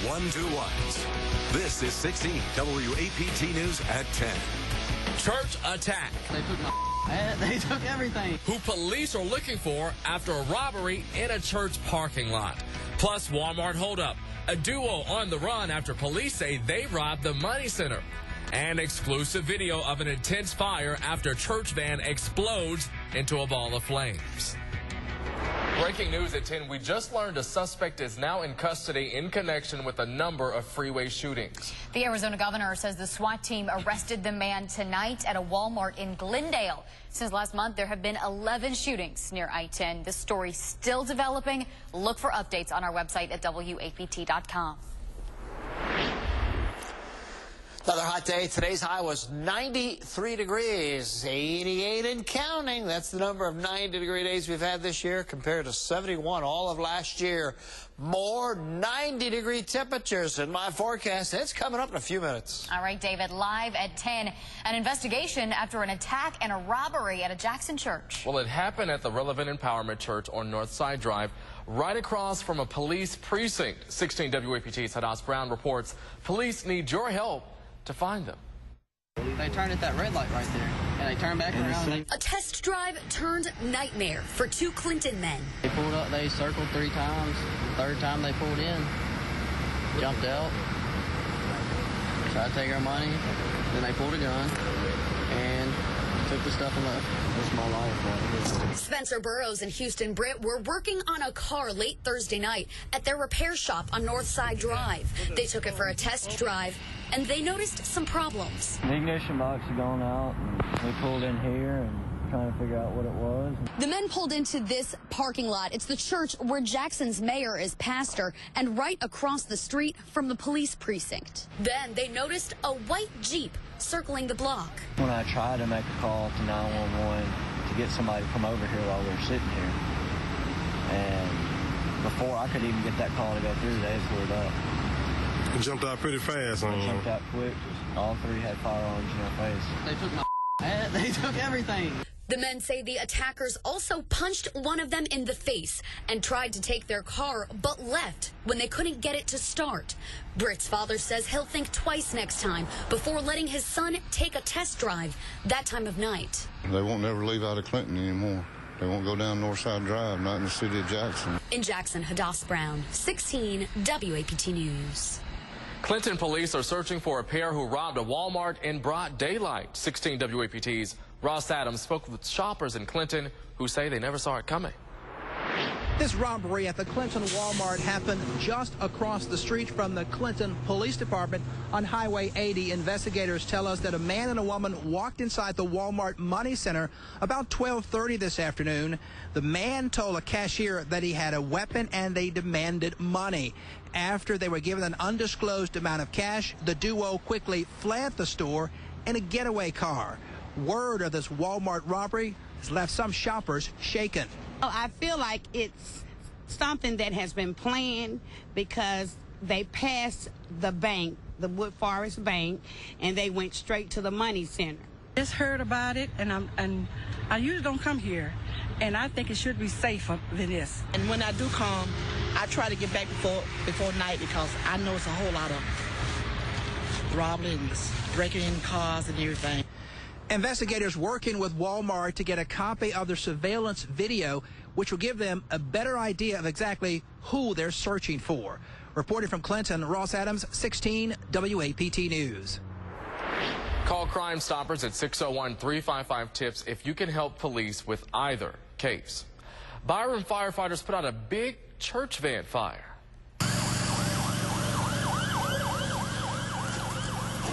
1-2-1s. This is 16 WAPT News at 10. Church attack. They took my they took everything. Who police are looking for after a robbery in a church parking lot. Plus, Walmart holdup. A duo on the run after police say they robbed the money center. And exclusive video of an intense fire after a church van explodes into a ball of flames. Breaking news at 10, we just learned a suspect is now in custody in connection with a number of freeway shootings. The Arizona governor says the SWAT team arrested the man tonight at a Walmart in Glendale. Since last month, there have been 11 shootings near I-10. This story still developing. Look for updates on our website at WAPT.com. Another hot day. Today's high was 93 degrees, 88 and counting. That's the number of 90-degree days we've had this year compared to 71 all of last year. More 90-degree temperatures in my forecast. It's coming up in a few minutes. All right, David, live at 10. An investigation after an attack and a robbery at a Jackson church. Well, it happened at the Relevant Empowerment Church on Northside Drive, right across from a police precinct. 16 WAPT's Hadas Brown reports police need your help to find them. They turned at that red light right there, and they turned back around. A test drive turned nightmare for two Clinton men. They pulled up, they circled 3 times. The third time they pulled in, jumped out, tried to take our money, then they pulled a gun, and took the stuff and left. That's my life. Spencer Burroughs and Houston Britt were working on a car late Thursday night at their repair shop on Northside Drive. They took it for a test drive, and they noticed some problems. The ignition box had gone out, and we pulled in here and trying to figure out what it was. The men pulled into this parking lot. It's the church where Jackson's mayor is pastor, and right across the street from the police precinct. Then they noticed a white Jeep circling the block. When I tried to make a call to 911 to get somebody to come over here while we were sitting here, and before I could even get that call to go through, they pulled up. It jumped out pretty fast on you. Jumped out quick. All 3 had firearms in their face. They took my they took everything. The men say the attackers also punched one of them in the face and tried to take their car, but left when they couldn't get it to start. Britt's father says he'll think twice next time before letting his son take a test drive that time of night. They won't never leave out of Clinton anymore. They won't go down Northside Drive, not in the city of Jackson. In Jackson, Hadas Brown, 16 WAPT News. Clinton police are searching for a pair who robbed a Walmart in broad daylight. 16 WAPT's Ross Adams spoke with shoppers in Clinton who say they never saw it coming. This robbery at the Clinton Walmart happened just across the street from the Clinton Police Department on Highway 80. Investigators tell us that a man and a woman walked inside the Walmart Money Center about 12:30 this afternoon. The man told a cashier that he had a weapon and they demanded money. After they were given an undisclosed amount of cash, the duo quickly fled the store in a getaway car. Word of this Walmart robbery has left some shoppers shaken. I feel like it's something that has been planned because they passed the bank, the Wood Forest Bank, and they went straight to the money center. Just heard about it, and I usually don't come here, and I think it should be safer than this. And when I do come, I try to get back before night because I know it's a whole lot of robberies, breaking in cars and everything. Investigators working with Walmart to get a copy of their surveillance video, which will give them a better idea of exactly who they're searching for. Reporting from Clinton, Ross Adams, 16 WAPT News. Call Crime Stoppers at 601-355-TIPS if you can help police with either case. Byram firefighters put out a big church van fire.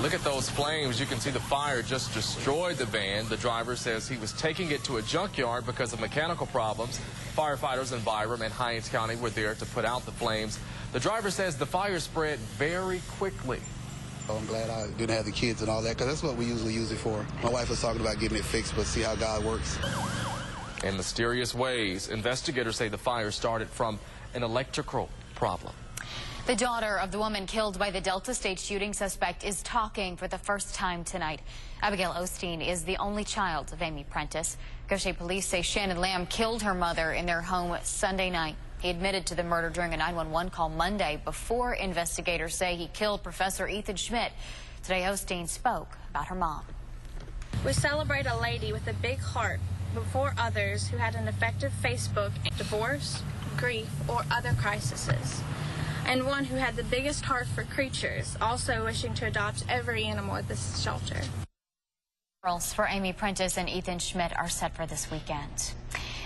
Look at those flames. You can see the fire just destroyed the van. The driver says he was taking it to a junkyard because of mechanical problems. Firefighters in Byram and Hinds County were there to put out the flames. The driver says the fire spread very quickly. I'm glad I didn't have the kids and all that, because that's what we usually use it for. My wife was talking about getting it fixed, but see how God works. In mysterious ways, investigators say the fire started from an electrical problem. The daughter of the woman killed by the Delta State shooting suspect is talking for the first time tonight. Abigail Osteen is the only child of Amy Prentice. Goshen police say Shannon Lamb killed her mother in their home Sunday night. He admitted to the murder during a 911 call Monday before investigators say he killed Professor Ethan Schmidt. Today, Osteen spoke about her mom. We celebrate a lady with a big heart before others who had an effective Facebook, divorce, grief, or other crises, and one who had the biggest heart for creatures, also wishing to adopt every animal at this shelter. Funerals for Amy Prentice and Ethan Schmidt are set for this weekend.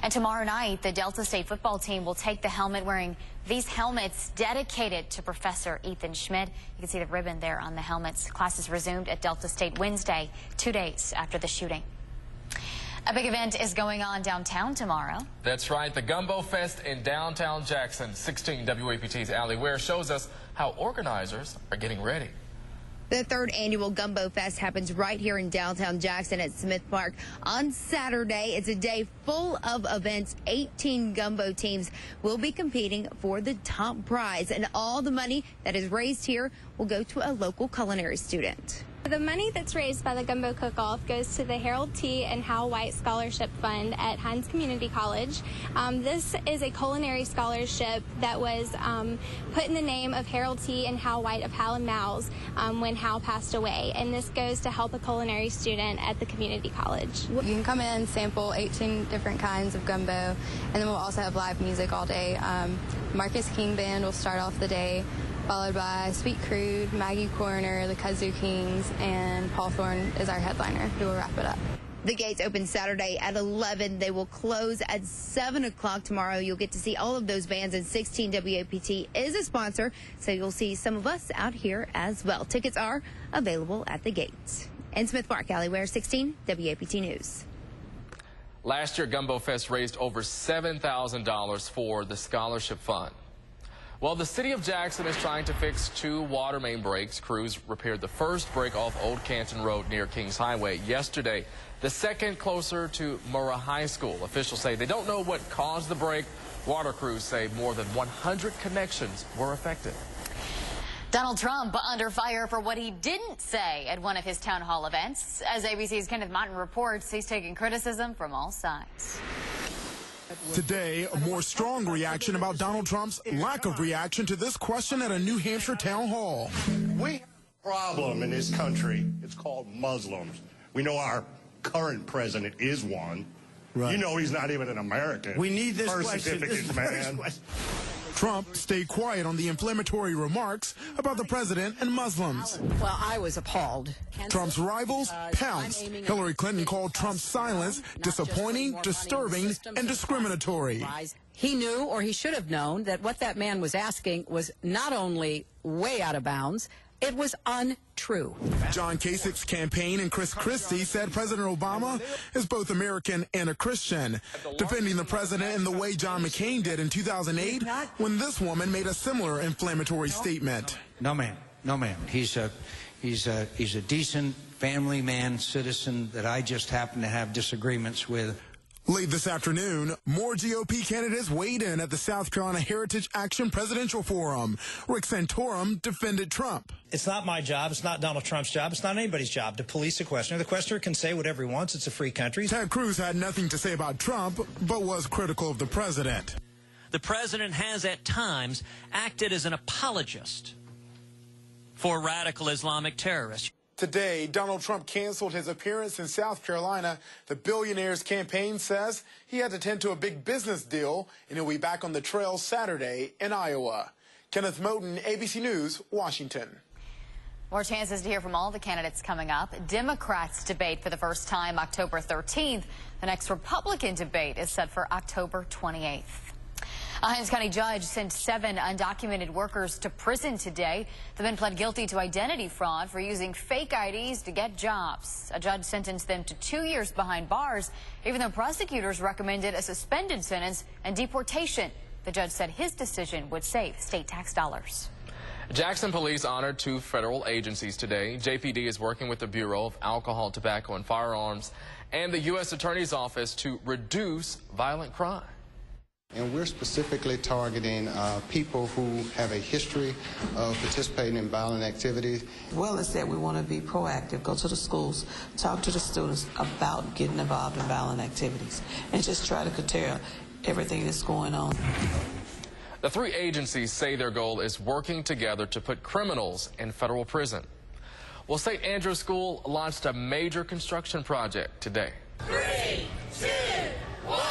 And tomorrow night, the Delta State football team will take the helmet wearing these helmets dedicated to Professor Ethan Schmidt. You can see the ribbon there on the helmets. Classes resumed at Delta State Wednesday, 2 days after the shooting. A big event is going on downtown tomorrow. That's right, the Gumbo Fest in downtown Jackson. 16 WAPT's Allie Ware shows us how organizers are getting ready. The third annual Gumbo Fest happens right here in downtown Jackson at Smith Park on Saturday. It's a day full of events. 18 Gumbo teams will be competing for the top prize, and all the money that is raised here will go to a local culinary student. The money that's raised by the Gumbo Cook-Off goes to the Harold T. and Hal White Scholarship Fund at HINDS Community College. This is a culinary scholarship that was put in the name of Harold T. and Hal White of Hal and Mal's when Hal passed away. And this goes to help a culinary student at the community college. You can come in and sample 18 different kinds of gumbo, and then we'll also have live music all day. Marcus King Band will start off the day, followed by Sweet Crude, Maggie Coroner, the Kazoo Kings, and Paul Thorne is our headliner who will wrap it up. The gates open Saturday at 11. They will close at 7 o'clock tomorrow. You'll get to see all of those bands, and 16 WAPT is a sponsor, so you'll see some of us out here as well. Tickets are available at the gates. In Smith Park, Allie Ware, 16 WAPT News. Last year, Gumbo Fest raised over $7,000 for the scholarship fund. Well, the city of Jackson is trying to fix 2 water main breaks. Crews repaired the first break off Old Canton Road near Kings Highway yesterday. The second closer to Murrah High School. Officials say they don't know what caused the break. Water crews say more than 100 connections were affected. Donald Trump under fire for what he didn't say at one of his town hall events. As ABC's Kenneth reports, he's taking criticism from all sides. Today, a more strong reaction about Donald Trump's lack of reaction to this question at a New Hampshire town hall. We have a problem in this country. It's called Muslims. We know our current president is one. Right. You know he's not even an American. We need this birth question. certificate, man. Trump stayed quiet on the inflammatory remarks about the president and Muslims. Well, I was appalled. Trump's rivals pounced. Hillary Clinton called Trump's silence disappointing, disturbing, and discriminatory. He knew, or he should have known, that what that man was asking was not only way out of bounds, it was untrue. John Kasich's campaign and Chris Christie said President Obama is both American and a Christian, defending the president in the way John McCain did in 2008 when this woman made a similar inflammatory statement. No, ma'am. No, ma'am. He's a decent family man, citizen that I just happen to have disagreements with. Late this afternoon, more GOP candidates weighed in at the South Carolina Heritage Action Presidential Forum. Rick Santorum defended Trump. It's not my job. It's not Donald Trump's job. It's not anybody's job to police a questioner. The questioner can say whatever he wants. It's a free country. Ted Cruz had nothing to say about Trump, but was critical of the president. The president has at times acted as an apologist for radical Islamic terrorists. Today, Donald Trump canceled his appearance in South Carolina. The billionaire's campaign says he had to tend to a big business deal, and he'll be back on the trail Saturday in Iowa. Kenneth Moten, ABC News, Washington. More chances to hear from all the candidates coming up. Democrats debate for the first time October 13th. The next Republican debate is set for October 28th. A Hinds County judge sent 7 undocumented workers to prison today. The men pled guilty to identity fraud for using fake IDs to get jobs. A judge sentenced them to 2 years behind bars, even though prosecutors recommended a suspended sentence and deportation. The judge said his decision would save state tax dollars. Jackson police honored 2 federal agencies today. JPD is working with the Bureau of Alcohol, Tobacco, and Firearms and the U.S. Attorney's Office to reduce violent crime. And we're specifically targeting people who have a history of participating in violent activities. Well, it's that we want to be proactive, go to the schools, talk to the students about getting involved in violent activities, and just try to curtail everything that's going on. The three agencies say their goal is working together to put criminals in federal prison. Well, St. Andrew's School launched a major construction project today. 3, 2, 1.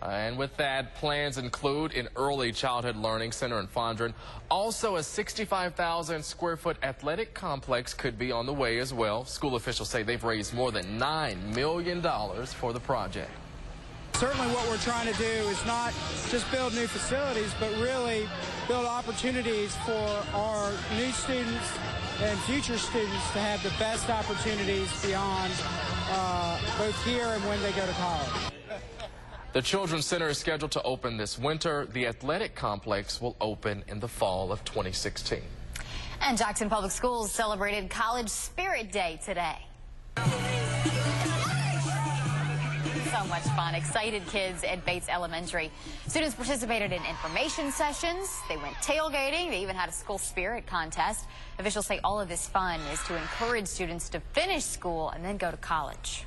And with that, plans include an early childhood learning center in Fondren. Also, a 65,000 square foot athletic complex could be on the way as well. School officials say they've raised more than $9 million for the project. Certainly what we're trying to do is not just build new facilities, but really build opportunities for our new students and future students to have the best opportunities beyond both here and when they go to college. The Children's Center is scheduled to open this winter. The athletic complex will open in the fall of 2016. And Jackson Public Schools celebrated College Spirit Day today. So much fun. Excited kids at Bates Elementary. Students participated in information sessions. They went tailgating. They even had a school spirit contest. Officials say all of this fun is to encourage students to finish school and then go to college.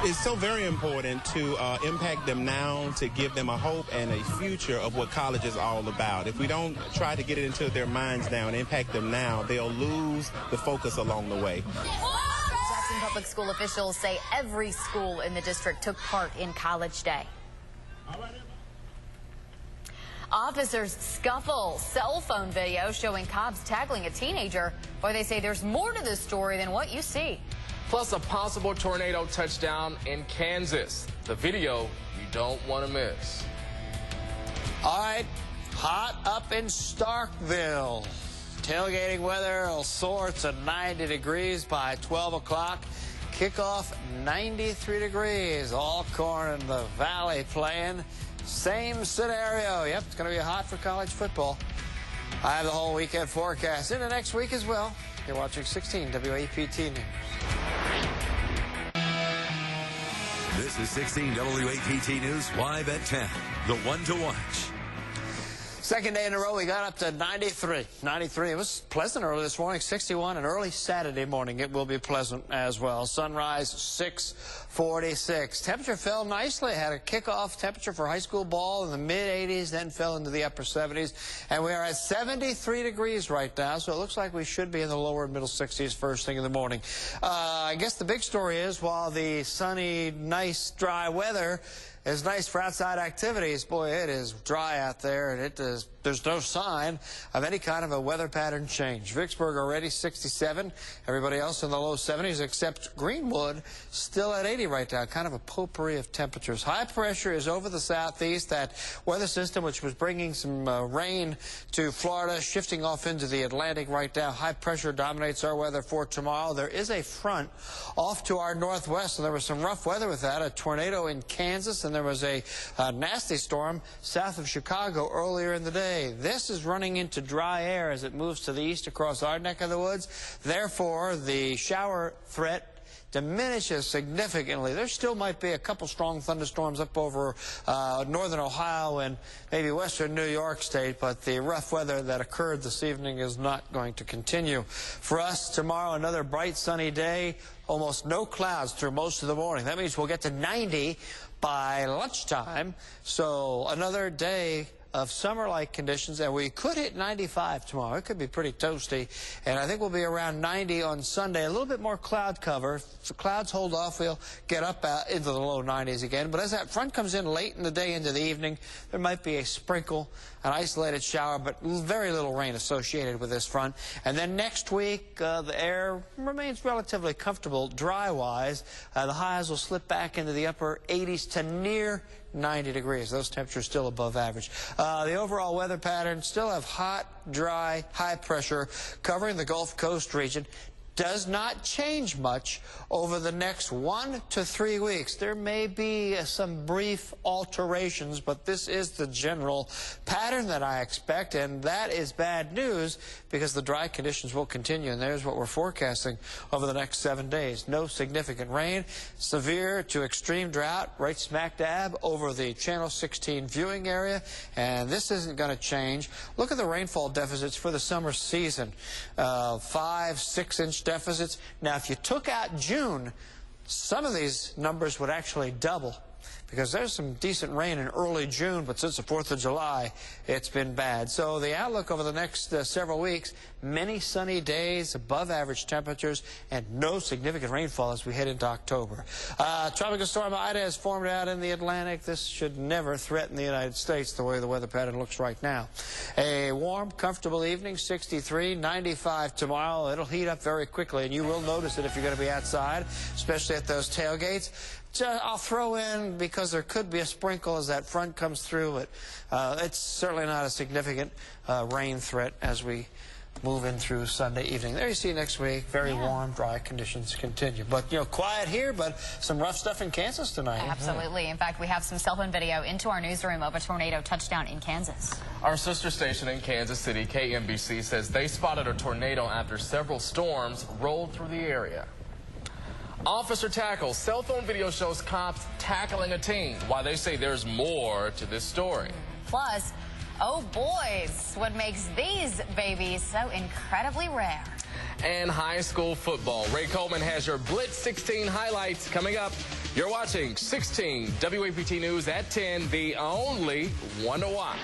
It's so very important to impact them now, to give them a hope and a future of what college is all about. If we don't try to get it into their minds now and impact them now, they'll lose the focus along the way. Jackson Public School officials say every school in the district took part in College Day. Officers scuffle. Cell phone video showing cops tackling a teenager. Boy, they say there's more to this story than what you see. Plus a possible tornado touchdown in Kansas. The video you don't want to miss. All right, hot up in Starkville. Tailgating weather, all sorts of 90 degrees by 12 o'clock. Kickoff 93 degrees. Alcorn and the Valley playing. Same scenario. Yep, it's going to be hot for college football. I have the whole weekend forecast into next week as well. You're watching 16 WAPT News. This is 16 WAPT News, live at 10. The one to watch. Second day in a row, we got up to 93. 93. It was pleasant early this morning, 61, and early Saturday morning it will be pleasant as well. Sunrise 6:46. Temperature fell nicely. Had a kickoff temperature for high school ball in the mid-80s, then fell into the upper 70s. And we are at 73 degrees right now, so it looks like we should be in the lower and middle 60s first thing in the morning. I guess the big story is, while the sunny, nice, dry weather is nice for outside activities, boy, it is dry out there, and there's no sign of any kind of a weather pattern change. Vicksburg already 67. Everybody else in the low 70s except Greenwood still at 80 right now. Kind of a potpourri of temperatures. High pressure is over the southeast. That weather system, which was bringing some rain to Florida, shifting off into the Atlantic right now. High pressure dominates our weather for tomorrow. There is a front off to our northwest, and there was some rough weather with that. A tornado in Kansas, and there was a nasty storm south of Chicago earlier in the day. This is running into dry air as it moves to the east across our neck of the woods. Therefore, the shower threat diminishes significantly. There still might be a couple strong thunderstorms up over northern Ohio and maybe western New York State, but the rough weather that occurred this evening is not going to continue. For us, tomorrow, another bright, sunny day. Almost no clouds through most of the morning. That means we'll get to 90 by lunchtime. So another day of summer-like conditions, and we could hit 95 tomorrow. It could be pretty toasty, and I think we'll be around 90 on Sunday. A little bit more cloud cover. If the clouds hold off, we'll get up into the low 90s again. But as that front comes in late in the day into the evening, there might be a sprinkle, an isolated shower, but very little rain associated with this front. And then next week, the air remains relatively comfortable dry-wise. The highs will slip back into the upper 80s to near 90 degrees. Those temperatures still above average. The overall weather pattern still have hot, dry, high pressure covering the Gulf Coast region. Does not change much over the next 1 to 3 weeks. There may be some brief alterations, but this is the general pattern that I expect, and that is bad news because the dry conditions will continue, and there's what we're forecasting over the next 7 days. No significant rain, severe to extreme drought right smack dab over the Channel 16 viewing area, and this isn't going to change. Look at the rainfall deficits for the summer season. 5-6 inch deficits. Now, if you took out June, some of these numbers would actually double. because there's some decent rain in early June, but since the 4th of July, it's been bad. So the outlook over the next several weeks, many sunny days, above average temperatures, and no significant rainfall as we head into October. Tropical storm Ida has formed out in the Atlantic. This should never threaten the United States the way the weather pattern looks right now. A warm, comfortable evening, 63, 95 tomorrow. It'll heat up very quickly, and you will notice it if you're going to be outside, especially at those tailgates. I'll throw in, because there could be a sprinkle as that front comes through, but it's certainly not a significant rain threat as we move in through Sunday evening. There you see next week, very warm, dry conditions continue. But, you know, quiet here, but some rough stuff in Kansas tonight. Absolutely. In fact, we have some cell phone video into our newsroom of a tornado touchdown in Kansas. Our sister station in Kansas City, KMBC, says they spotted a tornado after several storms rolled through the area. Officer tackles. Cell phone video shows cops tackling a teen. Why they say there's more to this story. Plus, oh boys, what makes these babies so incredibly rare. And high school football. Ray Coleman has your Blitz 16 highlights coming up. You're watching 16 WAPT News at 10, the only one to watch.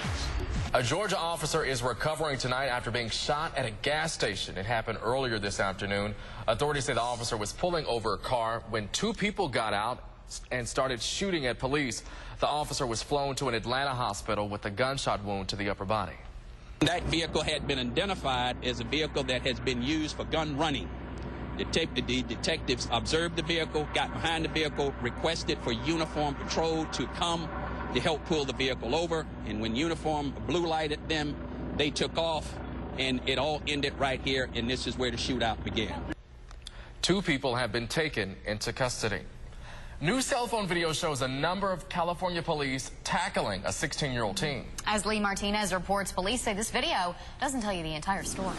A Georgia officer is recovering tonight after being shot at a gas station. It happened earlier this afternoon. Authorities say the officer was pulling over a car when two people got out and started shooting at police. The officer was flown to an Atlanta hospital with a gunshot wound to the upper body. That vehicle had been identified as a vehicle that has been used for gun running. The detectives observed the vehicle, got behind the vehicle, requested for uniform patrol to come to help pull the vehicle over, and when uniform blue lighted them, they took off, and it all ended right here, and this is where the shootout began. Two people have been taken into custody. New cell phone video shows a number of California police tackling a 16-year-old teen. As Lee Martinez reports, police say this video doesn't tell you the entire story.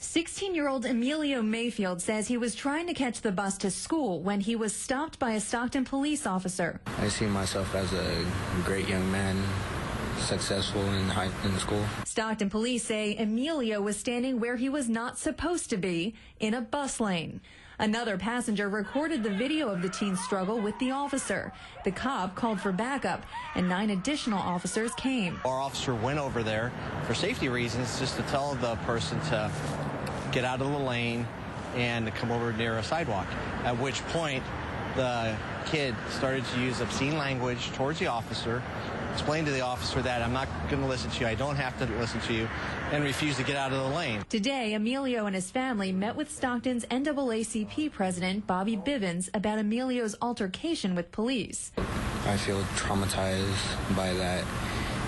16-year-old Emilio Mayfield says he was trying to catch the bus to school when he was stopped by a Stockton police officer. I see myself as a great young man, successful in school. Stockton police say Emilio was standing where he was not supposed to be, in a bus lane. Another passenger recorded the video of the teen's struggle with the officer. The cop called for backup, and 9 additional officers came. Our officer went over there for safety reasons just to tell the person to get out of the lane and to come over near a sidewalk, at which point the kid started to use obscene language towards the officer, explained to the officer that I'm not going to listen to you, I don't have to listen to you, and refused to get out of the lane. Today, Emilio and his family met with Stockton's NAACP president, Bobby Bivens, about Emilio's altercation with police. I feel traumatized by that,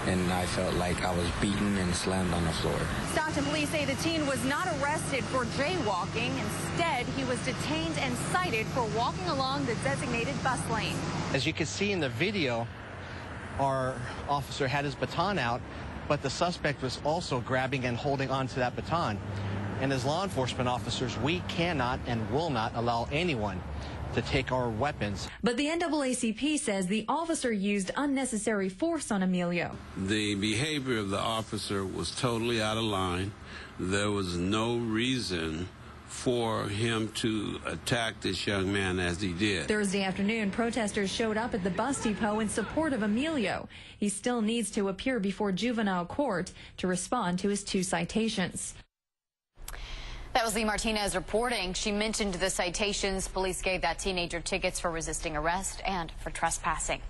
and I felt like I was beaten and slammed on the floor. Stockton police say the teen was not arrested for jaywalking. Instead, he was detained and cited for walking along the designated bus lane. As you can see in the video, our officer had his baton out, but the suspect was also grabbing and holding onto that baton. And as law enforcement officers, we cannot and will not allow anyone to take our weapons. But the NAACP says the officer used unnecessary force on Emilio. The behavior of the officer was totally out of line. There was no reason for him to attack this young man as he did. Thursday afternoon, protesters showed up at the bus depot in support of Emilio. He still needs to appear before juvenile court to respond to his 2 citations. That was Lee Martinez reporting. She mentioned the citations. Police gave that teenager tickets for resisting arrest and for trespassing.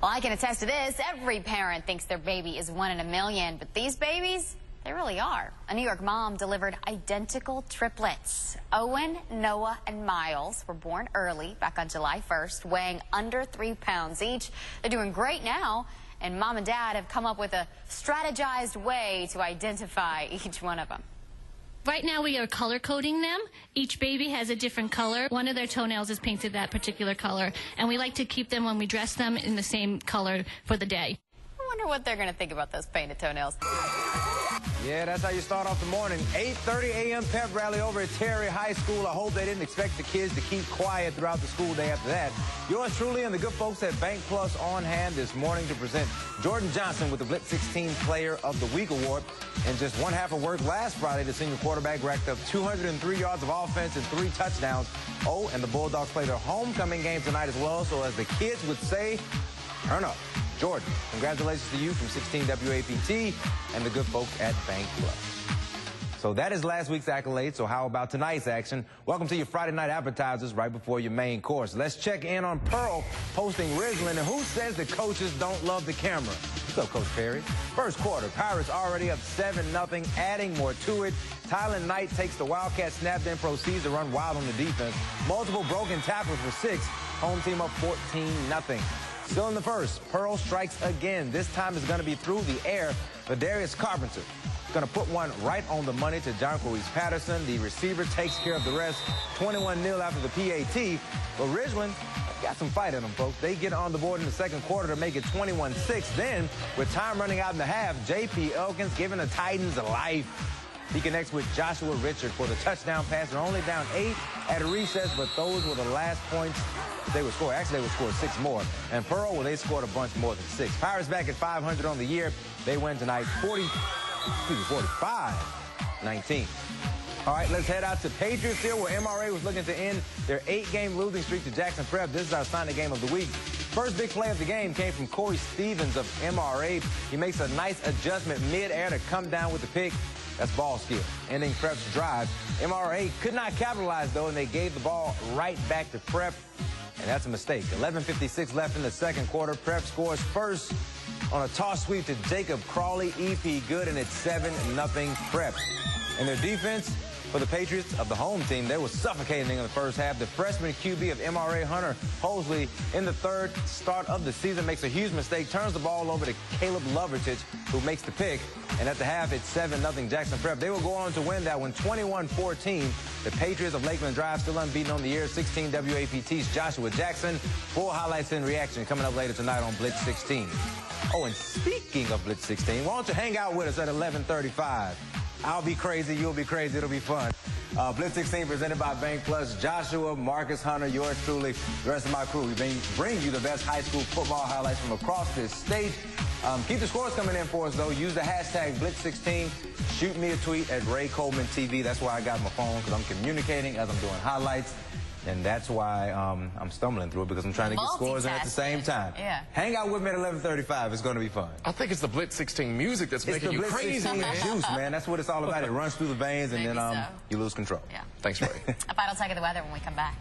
Well, I can attest to this. Every parent thinks their baby is 1 in a million, but these babies, they really are. A New York mom delivered identical triplets. Owen, Noah, and Miles were born early, back on July 1st, weighing under 3 pounds each. They're doing great now, and mom and dad have come up with a strategized way to identify each one of them. Right now we are color coding them. Each baby has a different color. One of their toenails is painted that particular color, and we like to keep them when we dress them in the same color for the day. I wonder what they're going to think about those painted toenails. Yeah, that's how you start off the morning. 8:30 a.m. pep rally over at Terry High School. I hope they didn't expect the kids to keep quiet throughout the school day after that. Yours truly and the good folks at Bank Plus on hand this morning to present Jordan Johnson with the Blitz 16 Player of the Week award. In just one half of work last Friday, the senior quarterback racked up 203 yards of offense and 3 touchdowns. Oh, and the Bulldogs play their homecoming game tonight as well. So as the kids would say, turn up. Jordan, congratulations to you from 16 WAPT and the good folks at Bank Plus. So that is last week's accolade. So how about tonight's action? Welcome to your Friday night appetizers right before your main course. Let's check in on Pearl posting Ridgeland. And who says the coaches don't love the camera? What's up, Coach Perry? First quarter, Pirates already up 7-0, adding more to it. Tylen Knight takes the Wildcat snap, then proceeds to run wild on the defense. Multiple broken tackles for 6. Home team up 14-0. Still in the first, Pearl strikes again. This time it's going to be through the air. Darius Carpenter going to put one right on the money to John Corey Patterson. The receiver takes care of the rest. 21-0 after the PAT. But Ridgeland got some fight in them, folks. They get on the board in the second quarter to make it 21-6. Then, with time running out in the half, J.P. Elkins giving the Titans life. He connects with Joshua Richard for the touchdown pass. They're only down 8 at recess, but those were the last points they would score. Actually, they would score 6 more. And Pearl, well, they scored a bunch more than 6. Pirates back at 500 on the year. They win tonight 45-19. All right, let's head out to Patriots here, where MRA was looking to end their 8-game losing streak to Jackson Prep. This is our signing game of the week. First big play of the game came from Corey Stevens of MRA. He makes a nice adjustment mid-air to come down with the pick. That's ball skill, ending Prep's drive. MRA could not capitalize, though, and they gave the ball right back to Prep, and that's a mistake. 11:56 left in the second quarter. Prep scores first on a toss sweep to Jacob Crawley. EP good, and it's 7-0 Prep. And their defense for the Patriots of the home team, they were suffocating in the first half. The freshman QB of MRA, Hunter Hosley, in the third start of the season, makes a huge mistake, turns the ball over to Caleb Lovertich, who makes the pick. And at the half, it's 7-0 Jackson Prep. They will go on to win that one 21-14. The Patriots of Lakeland Drive still unbeaten on the year. 16 WAPT's Joshua Jackson. Full highlights and reaction coming up later tonight on Blitz 16. Oh, and speaking of Blitz 16, why don't you hang out with us at 11:35? I'll be crazy, you'll be crazy, it'll be fun. Blitz 16 presented by Bank Plus. Joshua, Marcus, Hunter, yours truly, the rest of my crew. We bring you the best high school football highlights from across this state. Keep the scores coming in for us, though. Use the hashtag Blitz16. Shoot me a tweet at Ray Coleman TV. That's why I got my phone, because I'm communicating as I'm doing highlights. And that's why I'm stumbling through it, because I'm trying to get scores in at the same time. Yeah. Hang out with me at 11:35. It's going to be fun. I think it's the Blitz 16 music that's making you crazy. It's the Blitz 16 juice, man. That's what it's all about. It runs through the veins, and then you lose control. Yeah. Thanks, Ray. A final check of the weather when we come back.